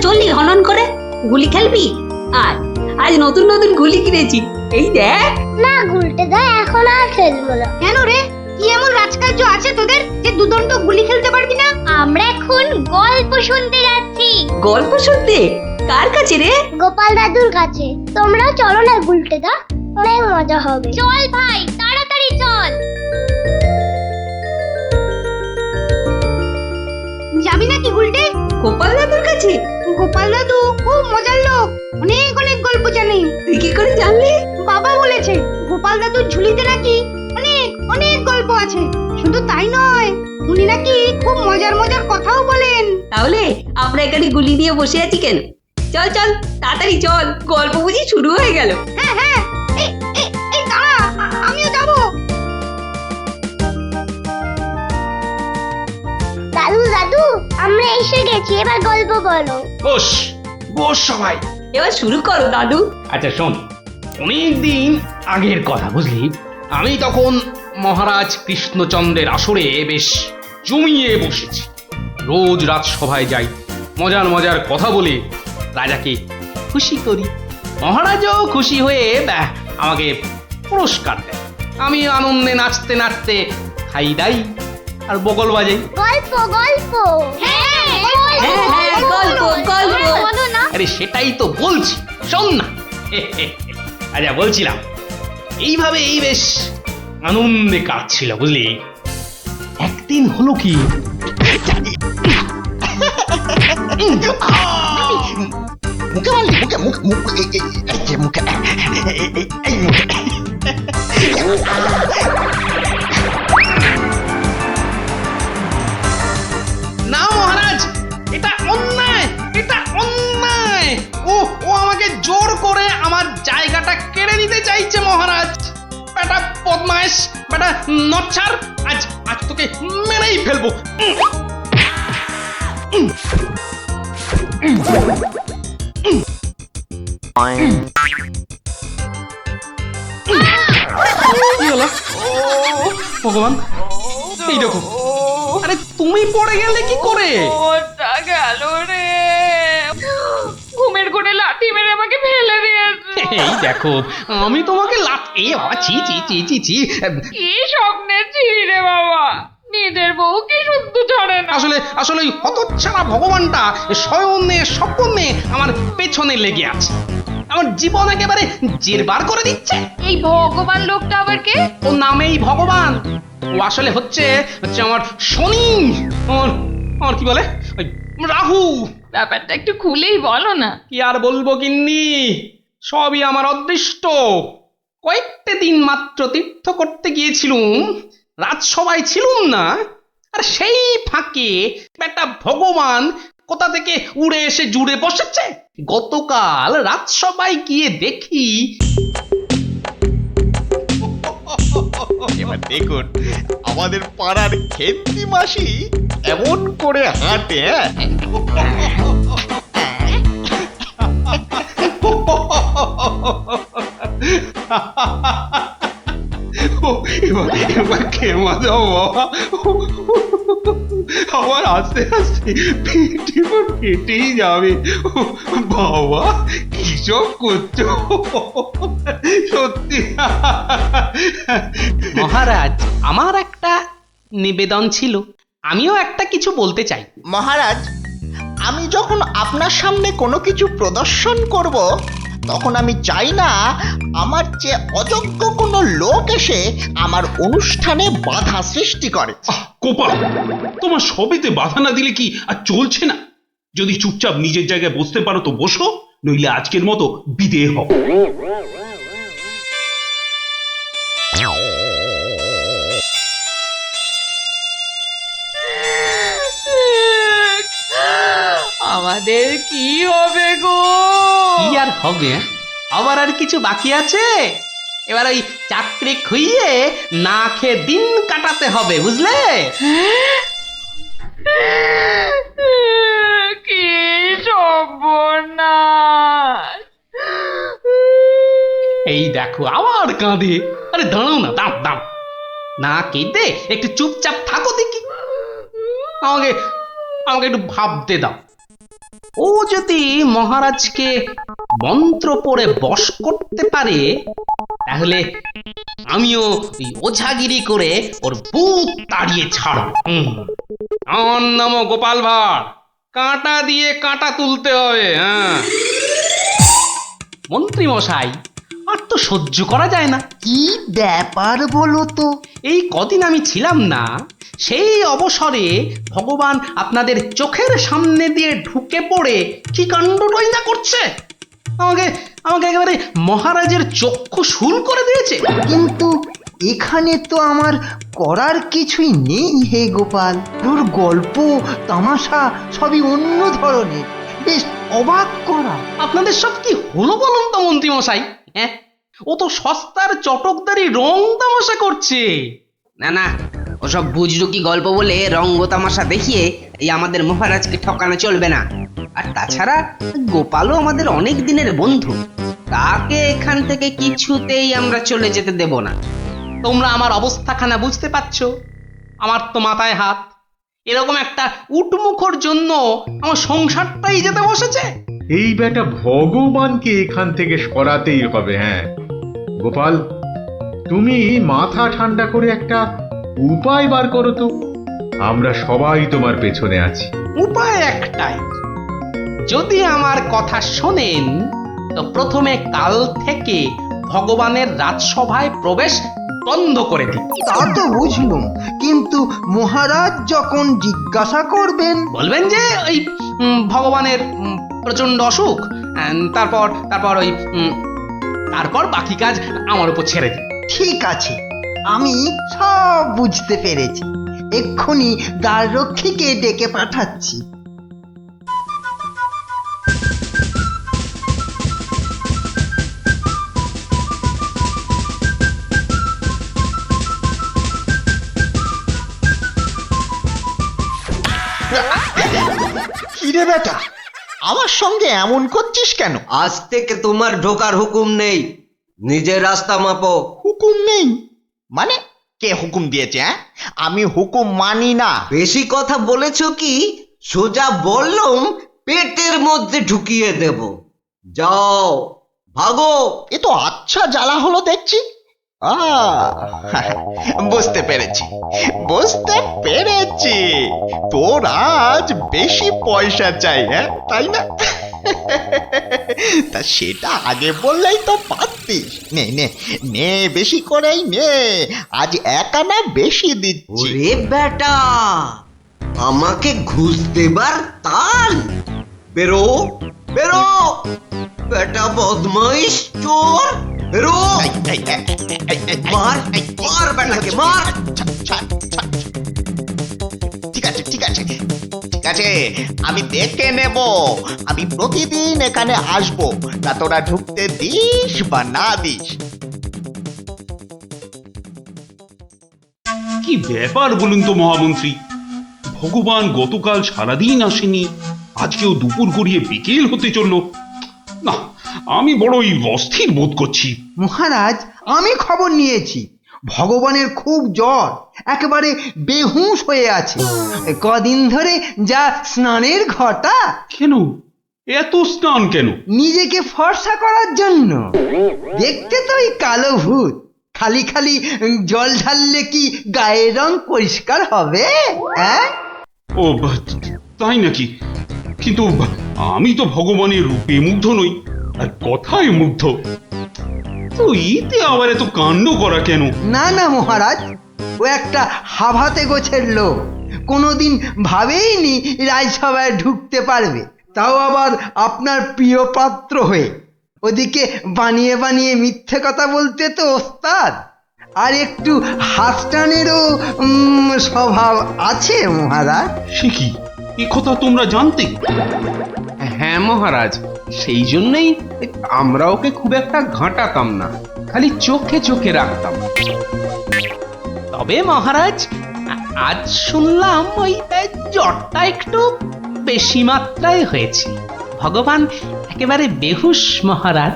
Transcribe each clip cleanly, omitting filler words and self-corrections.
চললি হনন করে? গুলি খেলবি? আয়, আজ নতুন নতুন গুলি কিনেছি, এই দেখ। না গুলটে দা, এখন আর খেলবো না। কেন রে, কি এমন রাজকার্য আছে তোদের যে দুদণ্ড গুলি খেলতে পারবি না? আমরা এখন গল্প শুনতে যাচ্ছি। গল্প শুনতে? কার কাছে রে? গোপাল দাদুর কাছে। তোমরাও চলো না গুলটে দা, অনেক মজা হবে। চল ভাই, তাড়াতাড়ি চল। যাবি নাকি গুলটে? গোপাল দাদুর কাছে? গোপাল দাদু খুব মজার লোক, অনেক অনেক গল্প জানে। তুই কি করে জানলি? বাবা বলেছে গোপাল দাদুর ঝুলিতে নাকি অনেক অনেক গল্প আছে। শুধু তাই নয়, উনি নাকি খুব মজার মজার কথাও বলেন। তাহলে আমরা এখানে গুলি নিয়ে বসে আছি কেন? চল চল, তাড়াতাড়ি চল, গল্প বুঝি শুরু হয়ে গেল। হ্যাঁ হ্যাঁ, এই দাঁড়া, আমিও যাবো। দাদু দাদু, আমরা এসে গেছি, এবার গল্প বলো। বস বস সবাই। এবার শুরু করো দাদু। আচ্ছা শোন, অনেকদিন আগের কথা বুঝলি, আমি তখন মহারাজ কৃষ্ণচন্দ্রের আসরে বেশ জমিয়ে বসেছি। রোজ রাজসভায় যাই, মজার মজার কথা বলে রাজাকে খুশি করি। মহারাজও খুশি হয়ে আমাকে পুরস্কার দেয়। আমি আনন্দে নাচতে নাচতে খাই দাই আর বগল বাজাই। গল্প গল্প। হ্যাঁ হ্যাঁ হ্যাঁ, গল্প গল্প। বলো না। আরে সেটাই তো বলছি, শোন না। আচ্ছা বলছিলাম, এইভাবেই বেশ আনন্দে কাটছিল বুঝলি। একদিন হলো কি, মুখে মারলি, মুখে মুখ মুখ এই যে মুখে এই মুখে। না মহারাজ, এটা অন্যায়, এটা অন্যায়। ও ও আমাকে জোর করে আমার জায়গাটা কেড়ে নিতে চাইছে মহারাজ। বেটা বদমাইশ, বেটা নচ্ছার, আজ আজ তোকে মেরেই ফেলবো। কি হলো? ভগবান, এই দেখো। আরে তুমি পড়ে গেলে কি করে? ওটা গেল রে, ঘুমের ঘরে লাথি মেরে আমাকে ফেলে দিয়েছে। এই দেখো, আমি তোমাকে এ বাবা, ছি ছি ছি ছি ছি। কি স্বপ্নে ছিলি রে বাবা, নিজের বউকে শুদ্ধ ছড়ে না। আসলে আসলে ওই হতচ্ছাড়া ভগবানটা স্বয়নে স্বপ্নে আমার পেছনে লেগে আছে, আমার জীবন একেবারে জেরবার করে দিচ্ছে। এই ভগবান লোকটা আবার কে? ও নামেই ভগবান, ও আসলে হচ্ছে হচ্ছে আমার শনি, আমার আমার কি বলে ওই রাহু। ব্যাপারটা একটু খুলেই বলো না। কি আর বলবো গিন্নি, সবই আমার অদৃষ্ট। কয়েকটা দিন মাত্র তীর্থ করতে গিয়েছিলুম, রাজসভায় ছিলুম না, আর সেই ফাঁকে একটা ভগবান কোথা থেকে উড়ে এসে জুড়ে বসেছে। গতকাল রাজসভায় গিয়ে দেখি, এবার দেখুন আমাদের পাড়ার খেন্তি মাসি এমন করে হাঁটে। এবার এবার খেমা দাও বাবা, আমার আস্তে আস্তে পেটে ফেটেই যাবে। বাবা কি সব করছো সত্যি। মহারাজ, আমার একটা নিবেদন ছিল, আমিও একটা কিছু বলতে চাই। মহারাজ, আমি যখন আপনার সামনে কোনো কিছু প্রদর্শন করব, তখন আমি চাই না আমার চেয়ে অযোগ্য কোনো লোক এসে আমার অনুষ্ঠানে বাধা সৃষ্টি করে। গোপাল, তোমার সবেতে বাধা না দিলে কি আর চলছে না? যদি চুপচাপ নিজের জায়গায় বসতে পারো তো বসো, নইলে আজকের মতো বিদেয় হও। আমাদের কি হবে গো? কি আর হবে, আবার আর কিছু বাকি আছে? এবার ওই চাকরি খুইয়ে না খেয়ে দিন কাটাতে হবে, বুঝলে? কি সর্বনাশ! এই দেখো আবার কাঁদে। আরে দাঁড়াও না, দাঁড় দাঁড়, না কেঁদে একটু চুপচাপ থাকো দেখি। আমাকে আমাকে একটু ভাবতে দাও। ও যদি মহারাজকে মন্ত্র পড়ে বশ করতে পারে তাহলে আমিও ওই ওঝাগিরি করে ওর বুক তাড়িয়ে ছাড়ব। আমার নামও গোপাল ভাঁড়, কাঁটা দিয়ে কাঁটা তুলতে হবে। হ্যাঁ মন্ত্রী মশাই, আর তো সহ্য করা যায় না। কি ব্যাপার বলো তো? এই কদিন আমি ছিলাম না, সেই অবসরে ভগবান আপনাদের চোখের সামনে দিয়ে ঢুকে পড়ে কি কাণ্ডটাই না করছে। আমাকে আমাকে একেবারে মহারাজের চক্ষু শুল করে দিয়েছে। কিন্তু এখানে তো আমার করার কিছুই নেই হে গোপাল। তোর গল্প তামাশা সবই অন্য ধরনের, বেশ অবাক করা। আপনাদের সব কি হলো বলুন তো মন্ত্রী মশাই? হ্যাঁ, ও তো সস্তার চটকদারি রং তামাশা করছে। না না, ওসব বুজরুকি গল্প বলে রঙ্গ তামাশা দেখিয়ে এই আমাদের মহারাজকে ঠকানো চলবে না। আর তাছাড়া গোপালও আমাদের অনেক দিনের বন্ধু, তাকে এখান থেকে কিছুতেই আমরা চলে যেতে দেব না। তোমরা আমার অবস্থাখানা বুঝতে পারছো? আমার তো মাথায় হাত। এরকম একটা উটমুখর জন্য আমার সংসারটাই যেতে বসেছে। এই বেটা ভগবানকে এখান থেকে সরাতেই হবে। হ্যাঁ গোপাল, তুমি মাথা ঠান্ডা করে একটা উপায় বার করো তো। আমরা সবাই তোমার পেছনে আছি। উপায় একটাই, যদি আমার কথা শোনেন তো প্রথমে কাল থেকে ভগবানের রাজসভায় প্রবেশ বন্ধ করে দিন। তা তো বুঝলুম, কিন্তু মহারাজ যখন জিজ্ঞাসা করবেন? বলবেন যে ওই ভগবানের প্রচন্ড অসুখ, তারপর তারপর ওই তারপর বাকি কাজ আমার উপর ছেড়ে দিন। ঠিক আছে, আমি সব বুঝতে পেরেছি। এক্ষুনি দ্বাররক্ষীকে ডেকে পাঠাচ্ছি। কিরে বেটা, আমার সঙ্গে এমন করছিস কেন? আজ থেকে তোমার ঢোকার হুকুম নেই, নিজের রাস্তা মাপো। হুকুম নেই মানে? কে হুকুম দিয়েছে? হ্যাঁ, আমি হুকুম মানি না। বেশি কথা বলেছো কি? সোজা বললুম পেটের মধ্যে ঢুকিয়ে দেব। যাও ভাগো। এ তো আচ্ছা জ্বালা হলো দেখছি। বুঝতে পেরেছি, বুঝতে পেরেছি। তোর আজ বেশি পয়সা চাই, হ্যাঁ তাই না? তা সেটা আগে বললেই তো পারতিস। নে নে নে, বেশি করেই নে, আজ 1 আনা বেশি দিচ্ছি। ওরে বেটা, আমাকে ঘুষ দেবার তাল? বেরো বেরো, বেটা বদমাইশ চোর, বেরো। মার মার বেটাকে মার। ঠিক আছে ঠিক আছে ঠিক আছে, আমি দেখে নেব। আমি প্রতিদিন এখানে আসবো, তা তোরা ঢুকতে দিস বা না দিস। কি ব্যাপার বলুন তো মহামন্ত্রী? ভগবান গতকাল সারাদিন আসেনি, আজকেও দুপুর গড়িয়ে বিকেল হতে চললো। না, আমি বড়ই অস্থির বোধ করছি। মহারাজ, আমি খবর নিয়েছি, ভগবানের খুব জ্বর, একেবারে বেহুঁশ হয়ে আছে। কদিন ধরে যা স্নানের ঘটা। কেন এত স্নান কেন? নিজেকে ফর্সা করার জন্য। দেখতে তো ওই কালো ভূত, খালি খালি জল ঢাললে কি গায়ের রং পরিষ্কার হবে? হ্যাঁ, ও তাই নাকি? কিন্তু আমি তো ভগবানের রূপে মুগ্ধ নই, আর কথায় মুগ্ধ। তো এতে আবার এত কাণ্ড করা কেন? না না মহারাজ, ও একটা হাভাতে গোছের লোক, কোনোদিন ভাবেইনি রাজসভায় ঢুকতে পারবে, তাও আবার আপনার প্রিয় পাত্র হয়ে। ওদিকে বানিয়ে বানিয়ে মিথ্যে কথা বলতে তো ওস্তাদ, আর একটু হাসটানেরও স্বভাব আছে মহারাজ। সে কি, এ কথা তোমরা জানতে? হ্যাঁ মহারাজ, সেই জন্যই আমরা ওকে খুব একটা ঘাঁটাতাম না, খালি চোখে চোখে রাখতাম। তবে মহারাজ, আজ শুনলাম ওই জ্বরটা একটু বেশি মাত্রায় হয়েছে। ভগবান একেবারে বেহুশ মহারাজ।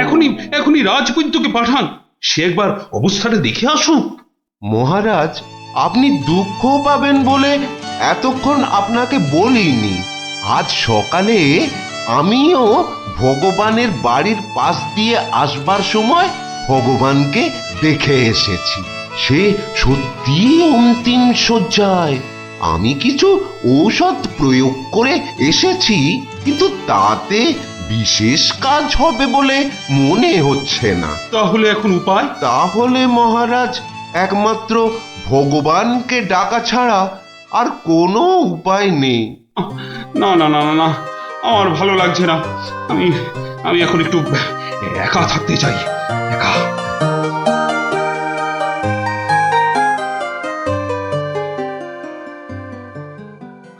এখনই এখনই রাজবৈদ্যকে পাঠান, সে একবার অবস্থাটা দেখে আসুক। মহারাজ, আপনি দুঃখ পাবেন বলে এতক্ষণ আপনাকে বলিনি। আজ সকালে আমিও ভগবানের বাড়ির পাশ দিয়ে আসবার সময় ভগবানকে দেখে এসেছি। সে সত্যি অন্তিম শয্যায়। আমি কিছু ঔষধ প্রয়োগ করে এসেছি, কিন্তু তাতে বিশেষ কাজ হবে বলে মনে হচ্ছে না। তাহলে এখন উপায়? তাহলে মহারাজ একমাত্র ভগবানকে ডাকা ছাড়া আর কোনো উপায় নেই। না না না না না, আমার ভালো লাগছে না। আমি আমি এখন একটু একা থাকতে চাই, একা।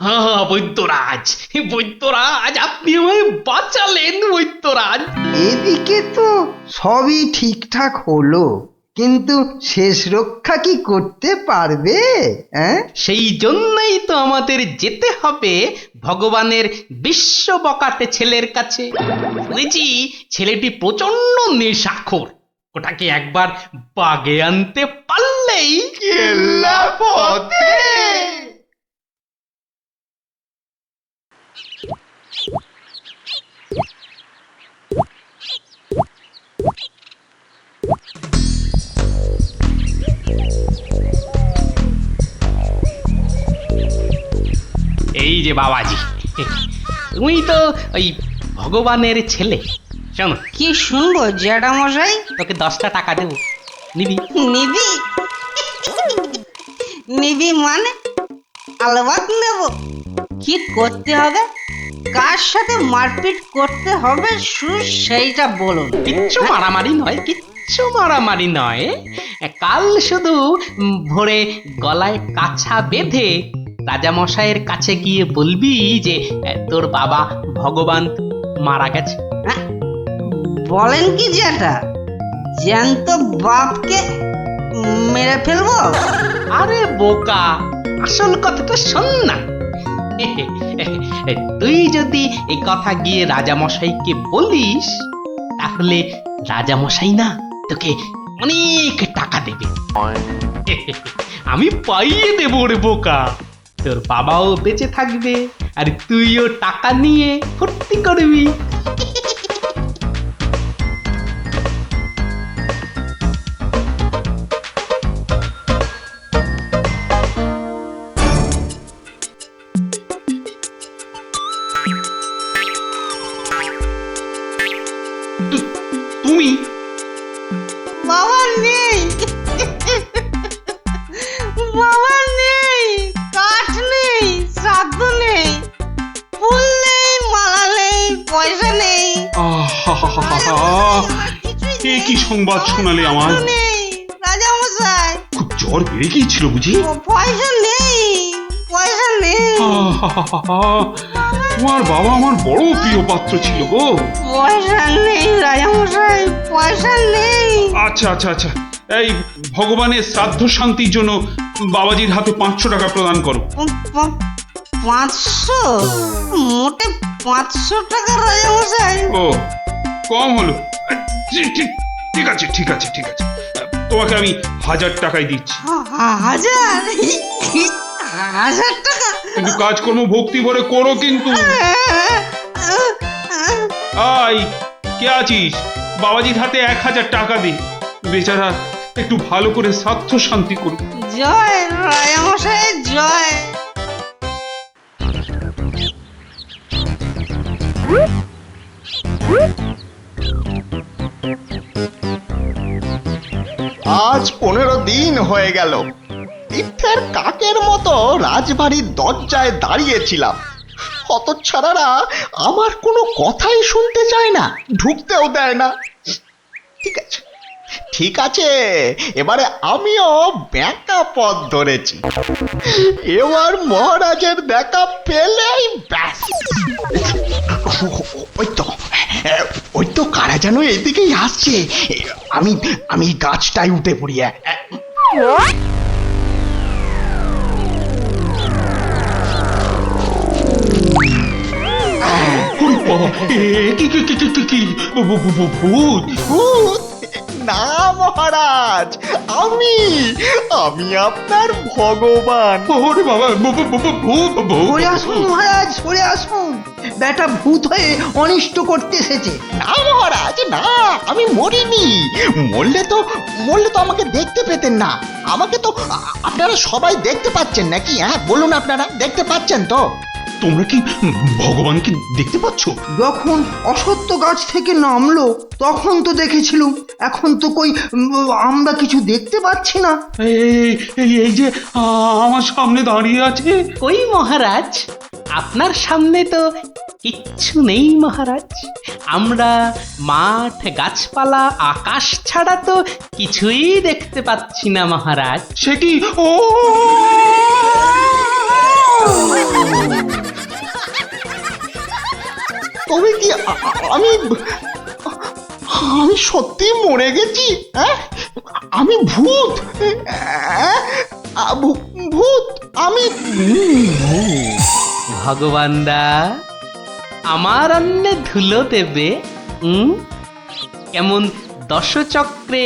হ্যাঁ বৈদ্যরাজ, বৈদ্যরাজ, আপনি আমায় বাঁচালেন বৈদ্যরাজ। এদিকে তো সবই ঠিকঠাক হলো, কিন্তু শেষ রক্ষা কি করতে পারবে? সেই জন্যই তো আমাদের যেতে হবে ভগবানের বিশ্ব বকাটে ছেলের কাছে। শুনেছি ছেলেটি প্রচন্ড নেশাখোর। ওটাকে একবার বাগে আনতে পারলেই কেল্লা পথে। এই যে বাবাজি, তুমি তো ওই ভগবানের ছেলে। শোনো, কি শুনবো জ্যাঠামশাই? তোকে 10টা টাকা দেবো, নিবি? নিবি? নিবি মানে? আলবাত নেব। কি করতে হবে? কার সাথে মারপিট করতে হবে সেইটা বলুন। কিচ্ছু মারামারি নয়, কিচ্ছু মারামারি নয়। কাল শুধু ভোরে গলায় কাছা বেঁধে রাজামশাইয়ের কাছে গিয়ে বলবি যে তোর বাবা ভগবান মারা গেছে। বলেন কি জ্যাঠা? জ্যান্ত বাপকে মেরে ফেলবো? আরে বোকা, আসল কথাটা শোন না। তুই যদি এই কথা গিয়ে রাজামশাইকে বলিস, তাহলে রাজামশাই না তোকে অনেক টাকা দেবে। আমি পাইয়ে দেবো রে বোকা। তোর বাবাও বেঁচে থাকবে, আর তুইও টাকা নিয়ে ফুর্তি করবি। তুমি? বাবা নেই, বাবা নেই, কাঠ নেই, শ্রাদ্ধ নেই, ফুল নেই, মালা নেই, পয়সা নেই, এ কি সংবাদ শোনালে আমার? নেই রাজামশাই। খুব জ্বর বেড়ে গিয়েছিল বুঝি? পয়সা নেই, পয়সা নেই। তোমার বাবা আমার বড় প্রিয় পাত্র ছিল গো। পয়সা নেই রাজামশাই, পয়সা নেই। আচ্ছা আচ্ছা আচ্ছা, এই ভগবানের শ্রাদ্ধ শান্তির জন্য বাবাজির হাতে 500 টাকা প্রদান করো। 500? মোটে 500 টাকা রাজামশাই? ও, কম হলো। ঠিক আছে ঠিক আছে ঠিক আছে, তোমাকে আমি 1000 টাকাই দিচ্ছি। 1000? 1000 টাকা? কিন্তু কাজকর্ম ভক্তি ভরে করো কিন্তু। আই, কে আছিস? বাবাজির হাতে 1000 টাকা দে, বেচারা একটু ভালো করে শ্রাদ্ধ শান্তি করুক। জয় রাজামশাই, জয়। আজ 15 দিন হয়ে গেল তীর্থের কাকের মতো রাজবাড়ির দরজায় দাঁড়িয়েছিলাম। হতচ্ছাড়ারা আমার কোনো কথাই শুনতে চায় না, ঢুকতেও দেয় না। ঠিক আছে ঠিক আছে, এবারে আমিও ব্যাকা পথ ধরেছি। এবার মহারাজের দেখা পেলেই ব্যাস। ওই তো কারা যেন এদিকেই আসছে। আমি আমি গাছটায় উঠে পড়ি। কি ভূত? ভূত? না মহারাজ, আমি আমি আপনার ভগবান। ওরে বাবা, ভূত ভূত। সরে আসুন মহারাজ, সরে আসুন। বেটা ভূত হয়ে অনিষ্ট করতে এসেছে। না মহারাজ না, আমি মরিনি। মরলে তো আমাকে দেখতে পেতেন না। আমাকে তো আপনারা সবাই দেখতে পাচ্ছেন নাকি? হ্যাঁ বলুন, আপনারা দেখতে পাচ্ছেন তো? তোমরা কি ভগবানকে দেখতে পাচ্ছ? যখন অসত্য গাছ থেকে নামলো তখন তো দেখেছিলুম, এখন তো কই আমরা কিছু দেখতে পাচ্ছি না। এই যে আমার সামনে দাঁড়িয়ে আছে। কই মহারাজ, আপনার সামনে তো কিচ্ছু নেই মহারাজ। আমরা মাঠ, গাছপালা, আকাশ ছাড়া তো কিছুই দেখতে পাচ্ছি না মহারাজ। সে কি? ও তবে কি আমি সত্যি মরে গেছি? হ্যাঁ, আমি ভূত? ভূত আমি? ভগবানদা আমার অন্নে ধুলো দেবে? কেমন দশচক্রে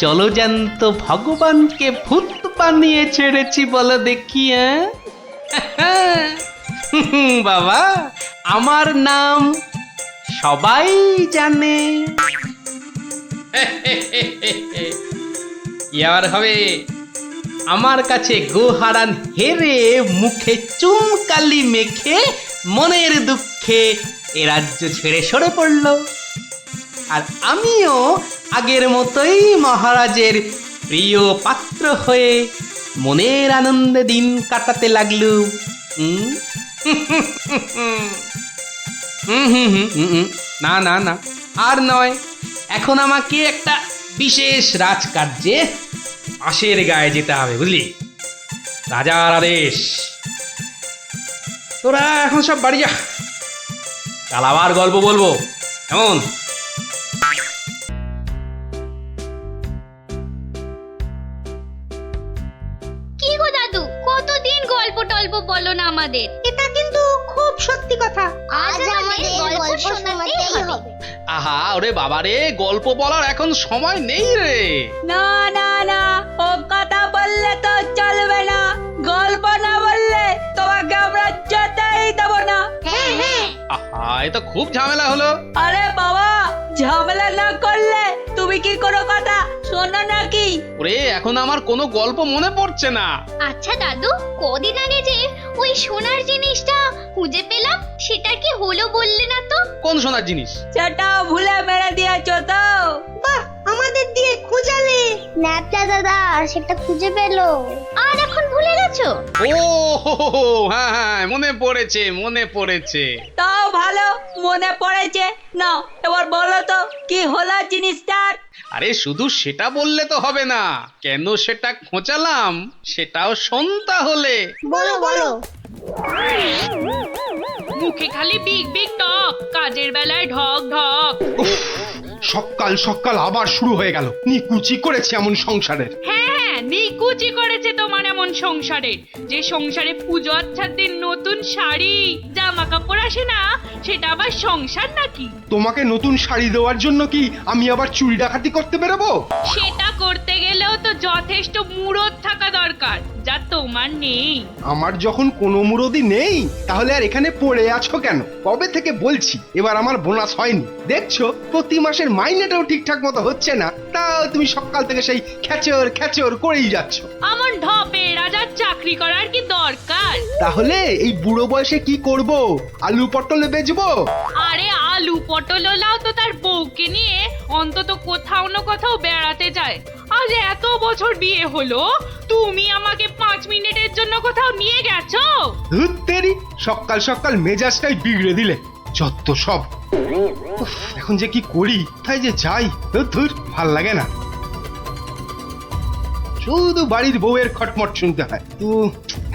জলজান্ত ভগবানকে ভূত বানিয়ে ছেড়েছি বলো দেখি। বাবা, আমার নাম সবাই জানে। কি আর হবে, আমার কাছে গোহারান হেরে মুখে চুনকালি মেখে মনের দুঃখে এ রাজ্য ছেড়ে সরে পড়ল। আর আমিও আগের মতোই মহারাজের প্রিয় পাত্র হয়ে মনের আনন্দে দিন কাটাতে লাগলুম। না না না, আর নয়। এখন আমাকে একটা বিশেষ রাজকার্যে আশের গায়ে যেতে হবে, বুঝলি? রাজার আদেশ। তোরা এখন সব বাড়ি যা, কাল আবার গল্প বলবো, কেমন? কি গো দাদু, কতদিন গল্প টল্প বলো না আমাদের। এটা কিন্তু খুব সত্যি কথা। আজ আমাদের গল্প শোনাতেই হবে। আহা, ওরে বাবারে, গল্প বলার এখন সময় নেই রে। না না না, ও কথা বললে তো চলবে না। গল্প না বললে তোমাকে আমরা যেতেই দেব না। হ্যাঁ হ্যাঁ। আহা, এ তো খুব ঝামেলা হলো। আরে বাবা, ঝামেলা না করলে তুমি কি কোনো কথা শোনো নাকি? ওরে, এখন আমার কোনো গল্প মনে পড়ছে না। আচ্ছা দাদু, কদিন আগে যে ওই সোনার জিনিসটা খুঁজে পেলাম, সেটা কি হলো বললে না তো? কোন সোনার জিনিস? সেটা ভুলে মেরে দিয়েছো তো? বাহ, আমাদের দিয়ে খুঁজালে। ন্যাপটা দাদা সেটা খুঁজে পেলো, আর এখন ভুলে গেছো? ও হ্যাঁ হ্যাঁ, মনে পড়েছে মনে পড়েছে। তাও ভালো, মনে পড়েছে। না, এবার বলো তো কি হলো জিনিসটার? আরে শুধু সেটা বললে তো হবে না, কেন সেটা খোঁচালাম সেটাও শোন তাহলে। বলো বলো। মুখে খালি বিগ বিগ টক, কাজের বেলায় ঢক ঢক। সকাল সকাল আবার শুরু হয়ে গেল। নিকুচি করেছে এমন সংসারের। হ্যাঁ, নিকুচি করেছে তোমার এমন সংসারে, যে সংসারে পুজো আচ্ছার দিন নতুন শাড়ি জামা কাপড় আসে না, সেটা আবার সংসার নাকি? তোমাকে নতুন শাড়ি দেওয়ার জন্য কি আমি আবার চুরি ডাকাতি করতে বেরোবো? সেটা করতে গেলেও তো যথেষ্ট মুরদ থাকা দরকার, যা তোমার নেই। আমার যখন কোনো মুরদি নেই, তাহলে আর এখানে পড়ে আছো কেন? কবে থেকে বলছি এবার আমার বোনাস হয়নি। দেখছো প্রতি মাসের মাইনেটাও ঠিকঠাক মতো হচ্ছে না, তাও তুমি সকাল থেকে সেই খ্যাচর খ্যাচর করেই যাচ্ছ। আমার ঢপে রাজার চাকরি করার কি দরকার? তাহলে এই বুড়ো বয়সে কি করব? আলু পটলে বেচবো? আরে আলু পটল লাও তো তার বউকে নিয়ে অন্তত কোথাও না কোথাও বেড়াতে যায়। আজ এত বছর বিয়ে হলো, তুমি আমাকে 5 মিনিটের জন্য কোথাও নিয়ে গেছো? ধুত তেরি, সকাল সকাল মেজাজটাই বিগড়ে দিলে। যত সব। উফ, এখন যে কি করি, তাই যে যাই, ধুর ভাল লাগে না। শুধু বাড়ির বউয়ের খটমট শুনতে হয়। তো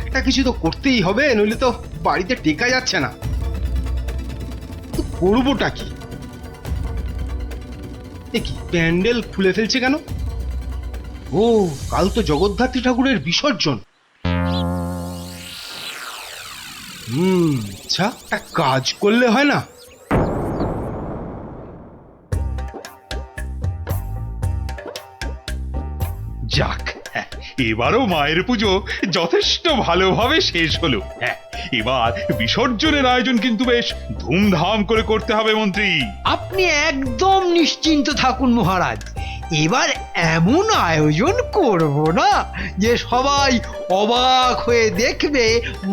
একটা কিছু তো করতেই হবে, নইলে তো বাড়িতে টেকা যাচ্ছে না। তো করবোটা কি? কি প্যান্ডেল খুলে ফেলছে কেন? ও, কাল তো জগদ্ধাত্রী ঠাকুরের বিসর্জন। আচ্ছা, একটা কাজ করলে হয় না? যাক, হ্যাঁ, এবারও মায়ের পুজো যথেষ্ট ভালোভাবে শেষ হলো। হ্যাঁ, এবার বিসর্জনের আয়োজন কিন্তু বেশ ধুমধাম করে করতে হবে মন্ত্রী। আপনি একদম নিশ্চিন্ত থাকুন মহারাজ, এবার এমন আয়োজন করব না যে সবাই অবাক হয়ে দেখবে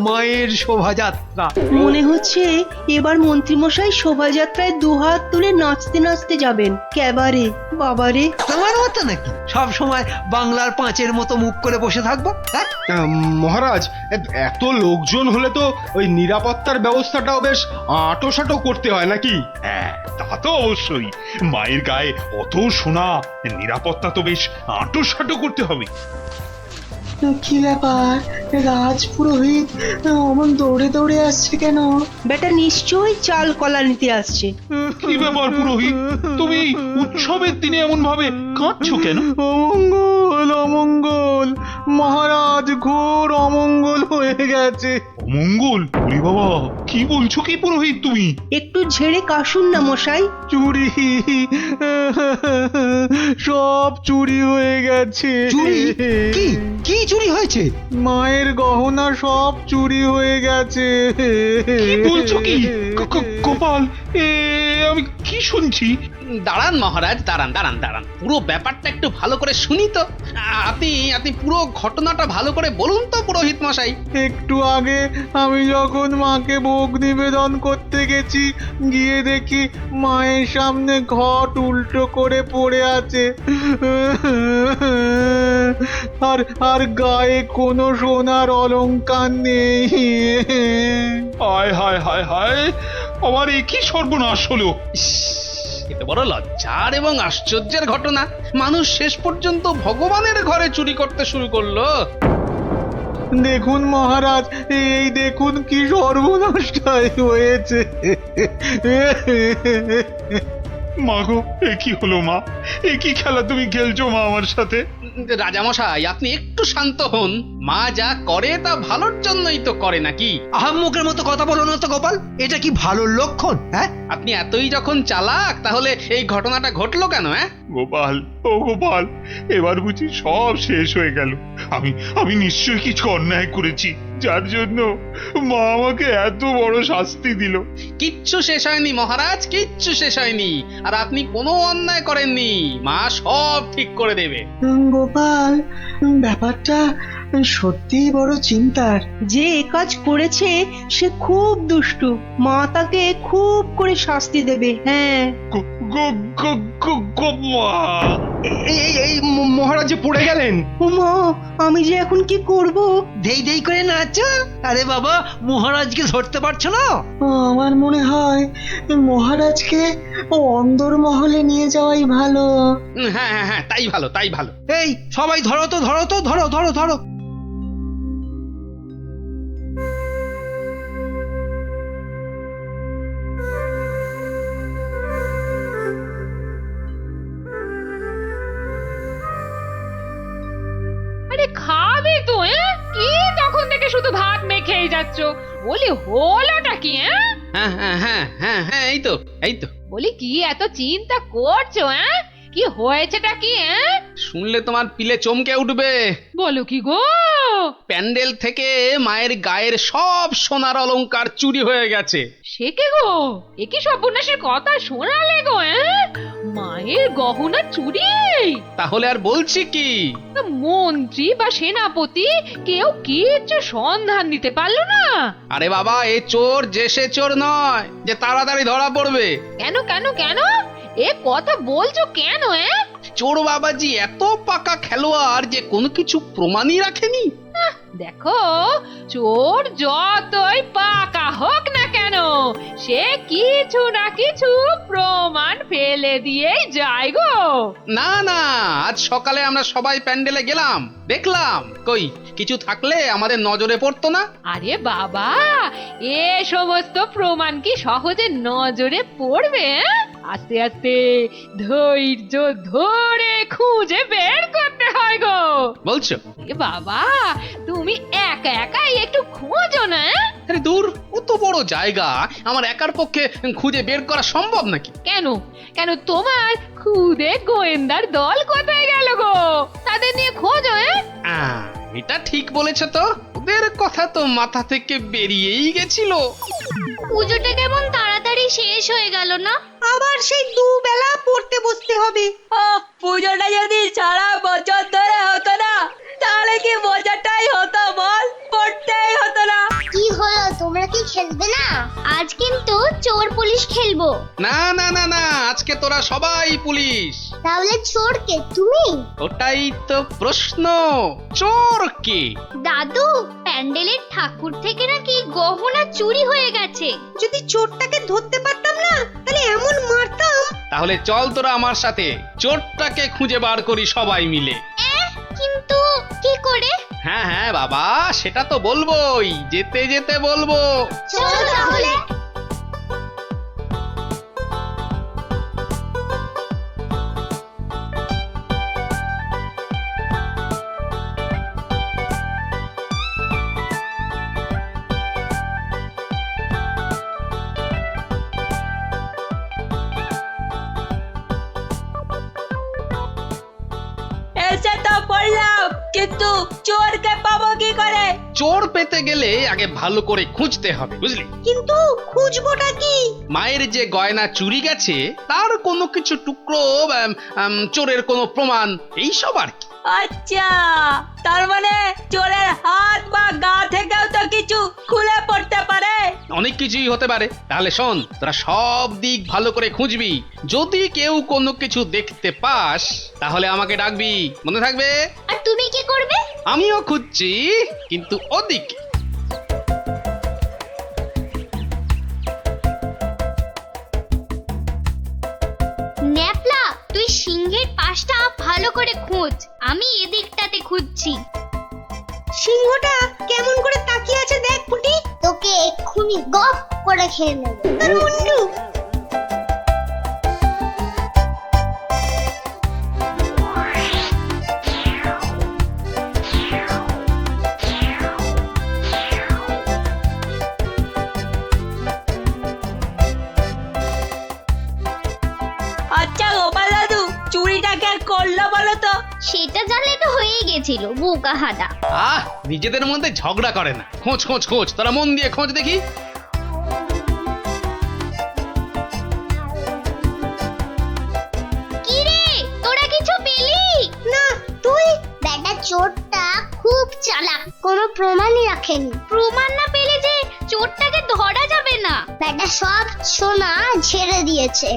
মায়ের শোভাযাত্রা। মনে হচ্ছে এবার মন্ত্রীমশাই শোভাযাত্রায় দুহাত তুলে নাচতে নাচতে যাবেন। ক্যাবারে বাবারে, তোমার মতো নাকি সব সময় বাংলার পাঁচের মতো মুখ করে বসে থাকবো? হ্যাঁ, মহারাজ, এত লোকজন হলে তো ওই নিরাপত্তার ব্যবস্থাটাও বেশ আঁটোসাঁটো করতে হয় নাকি? হ্যাঁ, তা তো অবশ্যই। মায়ের গায়ে অত সোনা, নিরাপত্তা তো বেশ আঁটোসাঁটো করতে হবে। কি ব্যাপার, রাজপুরোহিত অমন দৌড়ে দৌড়ে আসছে কেন? বেটা নিশ্চয়ই চাল কলা নিতে আসছে। কি ব্যাপার পুরোহিত, তুমি এই উৎসবের দিনে এমন ভাবে কাঁদছো কেন? অমঙ্গল অমঙ্গল, মহারাজ ঘোর অমঙ্গল হয়ে গেছে। অমঙ্গল? ওরে বাবা, কি বলছো কি পুরোহিত তুমি? একটু ঝেড়ে কাশুন না মশাই। চুরি, সব চুরি হয়ে গেছে। চুরি? কি কি চুরি হয়েছে? মায়ের গহনা সব চুরি হয়ে গেছে। কি বলছো কি? গোপাল, আমি কি শুনছি? দাঁড়ান মহারাজ, দাঁড়ান দাঁড়ান দাঁড়ান, পুরো ব্যাপারটা একটু ভালো করে শুনি তো। আপনি পুরো ঘটনাটা ভালো করে বলুন তো পুরোহিত মশাই। একটু আগে আমি যখন মাকে ভোগ নিবেদন করতে গেছি, গিয়ে দেখি মায়ের সামনে ঘট উল্টো করে পড়ে আছে, আর আর গায়ে কোনো সোনার অলংকার নেই। হায় হায় হায় হায়, আমার এ কি সর্বনাশ হলো! এটা বড় লজ্জার এবং আশ্চর্যের ঘটনা। মানুষ শেষ পর্যন্ত ভগবানের ঘরে চুরি করতে শুরু করলো। দেখুন মহারাজ, এই দেখুন কি সর্বনাশটাই হয়েছে। মা গো, এ কি হলো মা? এ কি খেলা তুমি খেলছো মা আমার সাথে? রাজামশাই, আপনি একটু শান্ত হন। মা যা করে তা ভালোর জন্যই তো করে নাকি? আহাম্মকের মতো কথা বলো না তো গোপাল, এটা কি ভালো লক্ষণ? হ্যাঁ, আপনি এতই যখন চালাক, তাহলে এই ঘটনাটা ঘটলো কেন? গোপাল, ও গোপাল, এবার বুঝি সব শেষ হয়ে গেল। আমি নিশ্চয়ই কিছু অন্যায় করেছি, যার জন্য মা আমাকে এত বড় শাস্তি দিল। কিচ্ছু শেষ হয়নি মহারাজ, কিচ্ছু শেষ হয়নি। আর আপনি কোনো অন্যায় করেননি, মা সব ঠিক করে দেবে। গোপাল, ব্যাপারটা সত্যিই বড় চিন্তার। যে এ কাজ করেছে সে খুব দুষ্টু, মা তাকে খুব করে শাস্তি দেবে। হ্যাঁ, এই মহারাজ যে পড়ে গেলেন। মা, আমি যে এখন কি করব? দেই দেই করে নাচো। আরে বাবা, মহারাজকে ধরতে পারছো না? আমার মনে হয় মহারাজকে অন্দরমহলে নিয়ে যাওয়াই ভালো। হ্যাঁ হ্যাঁ হ্যাঁ, তাই ভালো, তাই ভালো। এই সবাই ধরো তো, ধরো তো, ধরো ধরো ধরো। আরে খাবে তো? কি তখন থেকে শুধু ভাত মেখেই যাচ্ছ? বলি হলোটা কি? হ্যাঁ হ্যাঁ হ্যাঁ হ্যাঁ হ্যাঁ, এই তো এই তো। বলি কি এত চিন্তা করছো? কি হয়েছেটা কি? শুনলে তোমার পিলে চমকে উঠবে। বলো কি গো? প্যান্ডেল থেকে মায়ের গায়ের সব সোনার অলংকার চুরি হয়ে গেছে। সে কে গো? এ কি সর্বনাশের কথা শোনালে গো? মায়ের গহনা চুরি? তাহলে আর বলছি কি? মন্ত্রী বা সেনাপতি কেউ কিচ্ছু সন্ধান দিতে পারলো না? আরে বাবা, এ চোর যে সে চোর নয় যে তাড়াতাড়ি ধরা পড়বে। কেন কেন কেন? এ কথা বলছো কেন? চোর বাবাজি এত পাকা খেলোয়াড় যে কোনো কিছু প্রমাণই রাখেনি। দেখো, চোর যতই পাকা হোক না কেন, সে কিছু না কিছু প্রমাণ ফেলে দিয়েই যায় গো। না না, আজ সকালে আমরা সবাই প্যান্ডেলে গেলাম, দেখলাম কই কিছু থাকলে আমাদের নজরে পড়তো না। আরে বাবা, এ সমস্ত প্রমাণ কি সহজে নজরে পড়বে? আস্তে আস্তে ধৈর্য ধরে খুঁজে বের করতে হয় গো। বলছো? এ বাবা, তুমি একা একাই একটু খোঁজো না। আরে দূর, অত বড় জায়গা আমার একার পক্ষে খুঁজে বের করা সম্ভব নাকি? কেন কেন তোমার খুদে গোয়েন্দার দল কোথায় গেল গো? তাদের নিয়ে খোঁজো। এটা ঠিক বলেছে তো, ওদের কথা তো মাথা থেকে বেরিয়েই গেছিল। পুজোটা কেমন তাড়াতাড়ি শেষ হয়ে গেল না? আবার সেই দুবেলা পড়তে বসতে হবে। পুজোটা যদি সারা বছর ধরে হতো না তাহলে কি মজাটাই হতো বল, পড়তেই হতো না। কি হলো, তোমরা কি খেলবে না? আজ কিন্তু চোর পুলিশ খেলবো। না না না না, আজকে তোরা সবাই পুলিশ। তাহলে চোর কে, তুমি? ওটাই তো প্রশ্ন, চোর কে? দাদু, প্যান্ডেলের ঠাকুর থেকে নাকি গহনা চুরি হয়ে গেছে। যদি চোরটাকে ধরতে পারতাম না তাহলে এমন মারতাম। তাহলে চল তোরা আমার সাথে, চোরটাকে খুঁজে বার করি সবাই মিলে। কিন্তু কি করে? হ্যাঁ হ্যাঁ বাবা, সেটা তো বলবোই, যেতে যেতে বলবো। চলো তাহলে। এসে তো পড়লাম, কিন্তু চোরকে পাবো কি করে? চোর পেতে গেলে আগে ভালো করে খুঁজতে হবে, বুঝলি? কিন্তু খুঁজবোটা কি? মায়ের যে গয়না চুরি গেছে তার কোনো কিছু টুকরো, চোরের কোনো প্রমাণ, এইসব আর কি। আচ্ছা, তার মানে চোরের হাত বা গা থেকেও তো কিছু খুলে পড়তে পারে। অনেক কিছুই হতে পারে। তাহলে শোন, তোরা সব দিক ভালো করে খুঁজবি, যদি কেউ কোনো কিছু দেখতে পাস তাহলে আমাকে ডাকবি, মনে থাকবে? আর তুমি কি করবে? আমিও খুঁজছি, কিন্তু ওদিকে। ন্যাপলা, তুই সিংহের পাশটা ভালো করে খোঁজ, আমি এদিকটাতে খুঁজছি। সিংহটা কেমন করে তাকিয়ে আছে দেখ পুটি। তোকে এক্ষুনি গপ করে খেয়ে নেব। মুন্ডু, আচ্ছা গোপাল দাদু, চুরিটা কে করলো বলো তো? সেটা জানলে তো হয়েই গেছিল, বোকা হাদা। নিজেদের মধ্যে ঝগড়া করে না, খোঁজ খোঁজ খোঁজ, তোরা মন দিয়ে খোঁজ দেখি। কি রে, তোরা কিছু পেলি? না তুই? বেটা চোরটা খুব চালাক, কোনো প্রমাণই রাখেনি। প্রমাণ না পেলে যে চোরটাকে ধরা যাবে না। বেটা সব সোনা ঝেড়ে দিয়েছে।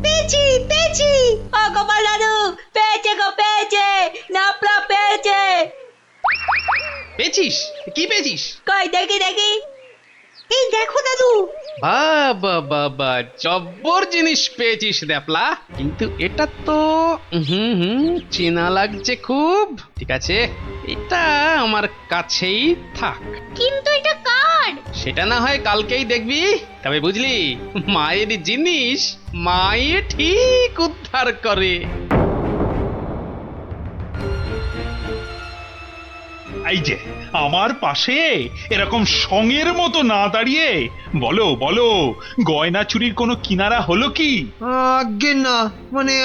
পেয়েছি পেয়েছি। ও গোপাল দাদু, পেয়েছে গো, পেয়েছে, নাপলা পেয়েছে। পেয়েছিস? কি পেয়েছিস? কই দেখি দেখি। এই দেখো দাদু। বাবা বাবা, জব্বর জিনিস পেয়েছিস দ্যাপলা, কিন্তু এটা তো চেনা লাগছে খুব। ঠিক আছে, এটা আমার কাছেই থাক। কিন্তু এটা কার? সেটা না হয় কালকেই দেখবি। তবে বুঝলি, মায়ের জিনিস মায়ে ঠিক উদ্ধার করে। এই যে আমার পাশে এরকম সঙের মতো না দাঁড়িয়ে বলো বলো, গয়না চুরির কোনো কিনারা হলো কি? আজ্ঞে না, মানে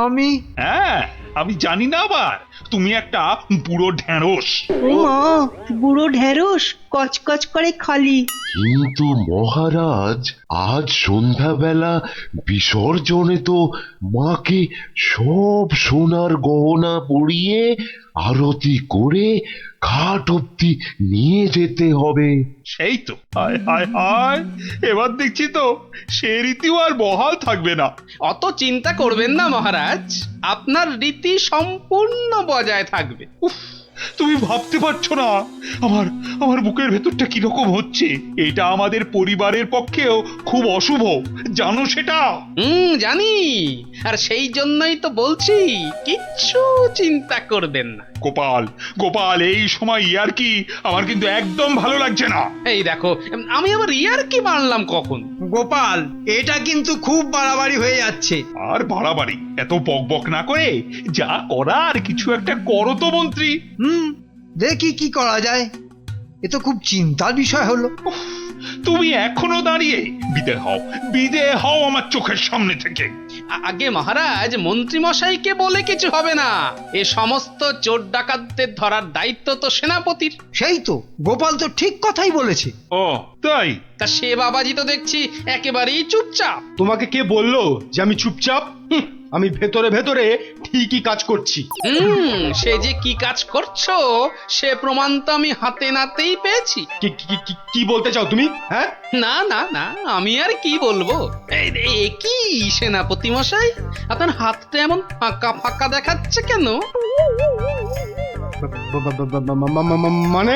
আমি হ্যাঁ, আমি জানি না আবার, তুমি একটা বুড়ো ঢেঁড়স। ও মা, বুড়ো ঢেঁড়স, কচকচ করে খালি। কিন্তু মহারাজ, আজ সন্ধ্যাবেলা বিসর্জনে তো মাকে সব সোনার গহনা পরিয়ে আরতি করে ঘাট অব্দি নিয়ে যেতে হবে। সেই তো, হায় হায় হায়, এবার দেখছি তো সে রীতিও আর বহাল থাকবে না। অত চিন্তা করবেন না মহারাজ, আপনার রীতি সম্পূর্ণ বজায় থাকবে। উফ, তুমি ভাবতে পারছো না আমার আমার বুকের ভেতরটা কিরকম হচ্ছে। এটা আমাদের পরিবারের পক্ষেও খুব অশুভ, জানো সেটা? জানি, আর সেই জন্যই তো বলছি কিচ্ছু চিন্তা করবেন না। গোপাল, গোপাল, এই সময় ইয়ার কি আমার কিন্তু একদম ভালো লাগছে না। এই দেখো, আমি আবার ইয়ার কি মারলাম কখন? গোপাল, এটা কিন্তু খুব বাড়াবাড়ি হয়ে যাচ্ছে। আর বাড়াবাড়ি এত বকবক না করে যা করার কিছু একটা করো তো মন্ত্রী। দেখি কি করা যায়। এ তো খুব চিন্তার বিষয় হলো। তুমি এখনো দাঁড়িয়ে? বিদে হও আমার চোখের সামনে থেকে। আগে মহারাজ, মন্ত্রী মশাইকে বলে কিছু হবে না। এ সমস্ত চোর ডাকাতদের ধরার দায়িত্ব তো সেনাপতির। সেই তো, গোপাল তো ঠিক কথাই বলেছে। ও তাই? তা সে বাবাজি তো দেখছি একেবারেই চুপচাপ। তোমাকে কে বললো যে আমি চুপচাপ? আমি ভেতরে ভেতরে ঠিকই কাজ করছি। সে যে কি কাজ করছো সে প্রমাণ তো আমি হাতে নাতেই পেয়েছি। কি বলতে চাও তুমি? হ্যাঁ, না না না, আমি আর কি বলবো। কি সেনাপতি মশাই, আপনার হাতটা এমন ফাঁকা ফাঁকা দেখাচ্ছে কেন? মানে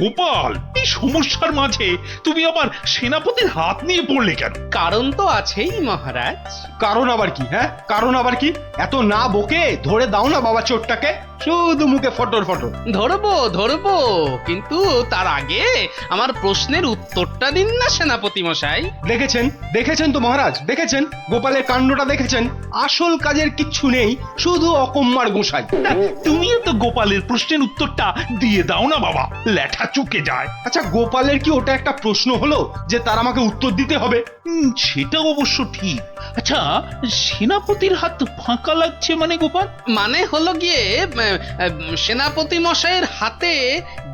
গোপাল, এই সমস্যার মাঝে তুমি আবার সেনাপতির হাত নিয়ে পড়লে কেন? কারণ তো আছেই মহারাজ। কারণ আবার কি? হ্যাঁ, কারণ আবার কি? এত না বকে ধরে দাও না বাবা চোরটাকে, শুধু মুখে ফটর ফটর। ধরবো, কিন্তু তার আগে আমার প্রশ্নের উত্তরটা দিন না সেনাপতি মশাই। দেখেছেন তো মহারাজ, দেখেছেন গোপালের কাণ্ডটা দেখেছেন। আসল কাজের কিচ্ছু নেই, শুধু অকম্মার গোসাই। তুমিও তো গোপালের প্রশ্নের উত্তরটা দিয়ে দাও না বাবা, লেঠা চুকে যায়। আচ্ছা, গোপালের কি ওটা একটা প্রশ্ন হলো যে তার আমাকে উত্তর দিতে হবে? সেটা অবশ্য ঠিক। আচ্ছা, সেনাপতির হাত ফাঁকা লাগছে মানে গোপাল? মানে হলো গিয়ে সেনাপতি মশাইয়ের হাতে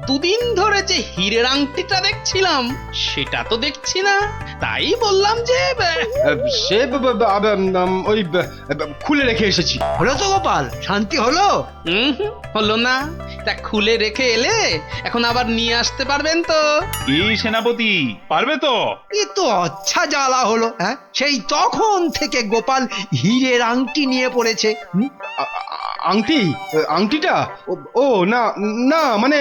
দুদিন ধরে যে হীরের আংটিটা দেখছিলাম সেটা তো দেখছি না, তাই বললাম যে সে ওই খুলে রেখে এসেছি। হলো তো গোপাল, শান্তি হলো? হলো না। তা খুলে রেখে এলে এখন আবার নিয়ে আসতে পারবেন তো? এই সেনাপতি পারবে তো? এ তো আচ্ছা জ্বালা হলো। হ্যাঁ, সেই তখন থেকে গোপাল হীরের আংটি নিয়ে পড়েছে। আংটিটা? ও না না, মানে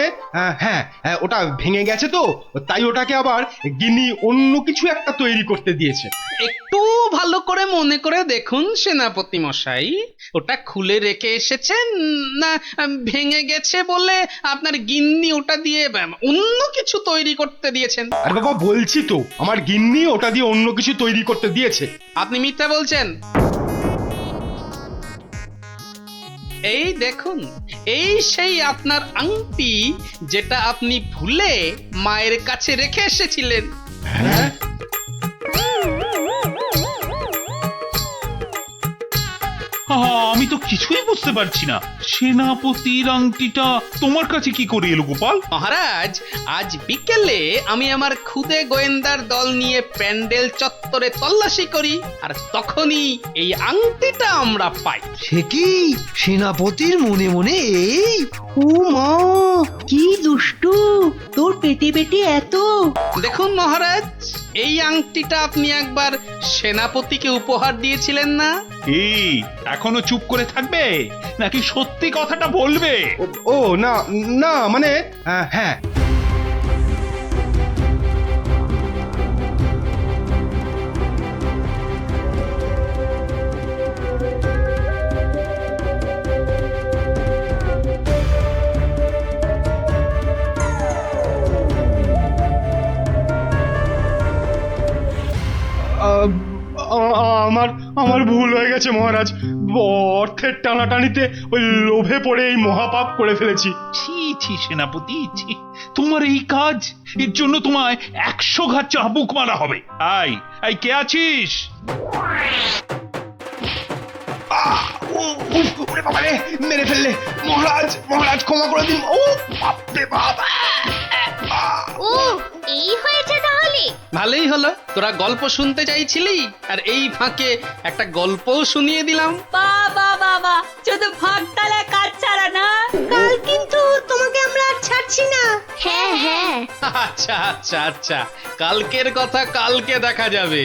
হ্যাঁ, ওটা ভেঙে গেছে তো, তাই ওটাকে আবার গিন্নি অন্য কিছু একটা তৈরি করতে দিয়েছে। একটু ভালো করে মনে করে দেখুন সেনাপতি মশাই, ওটা খুলে রেখে এসেছেন না ভেঙে গেছে বলে আপনার গিন্নি ওটা দিয়ে অন্য কিছু তৈরি করতে দিয়েছেন? আর বাবা বলছি তো, আমার গিন্নি ওটা দিয়ে অন্য কিছু তৈরি করতে দিয়েছে। আপনি মিথ্যা বলছেন। এই দেখুন, এই সেই আপনার আংটি যেটা আপনি ভুলে মায়ের কাছে রেখে এসেছিলেন। হ্যাঁ, আমি তো কিছুই বুঝতে পারছি না। সেনাপতির আংটিটা তোমার কাছে কি করে এলো গোপাল? মহারাজ, আজ বিকেলে আমি আমার খুদে গোয়েন্দার দল নিয়ে প্যান্ডেল চত্বরে তল্লাশি করি, আর তখনই এই আংটিটা আমরা পাই। সে কি সেনাপতির মনে মনে এই? ও মা, কি দুষ্টু, তোর পেটে পেটে এত। দেখুন মহারাজ, এই আংটিটা আপনি একবার সেনাপতিকে উপহার দিয়েছিলেন না? এই এখনো চুপ করে থাকবে নাকি সত্যি কথাটা বলবে? ও না না, মানে হ্যাঁ, আমার ভুল হয়ে গেছে মহারাজ। অর্থের টানাটানিতে ওই লোভে পড়ে এই মহাপাপ করে ফেলেছি। ছি সেনাপতি, ছি। তোমার এই কাজ, এর জন্য তোমায় 100 ঘা চাবুক মারা হবে। আই কে আছিস? মেরে ফেললে মহারাজ, ক্ষমা করে দিন। ও বাপরে বাপ! ও, এই হয়েছে তাহলে? ভালোই হলো, তোরা গল্প শুনতে চাইছিলি আর এই ফাঁকে একটা গল্পও শুনিয়ে দিলাম। বাবা, শুধু ফাঁকতালে কাজ ছাড়া না। কাল কিন্তু তোমাকে আমরা আর ছাড়ছি না। হ্যাঁ, আচ্ছা, কালকের কথা কালকে দেখা যাবে।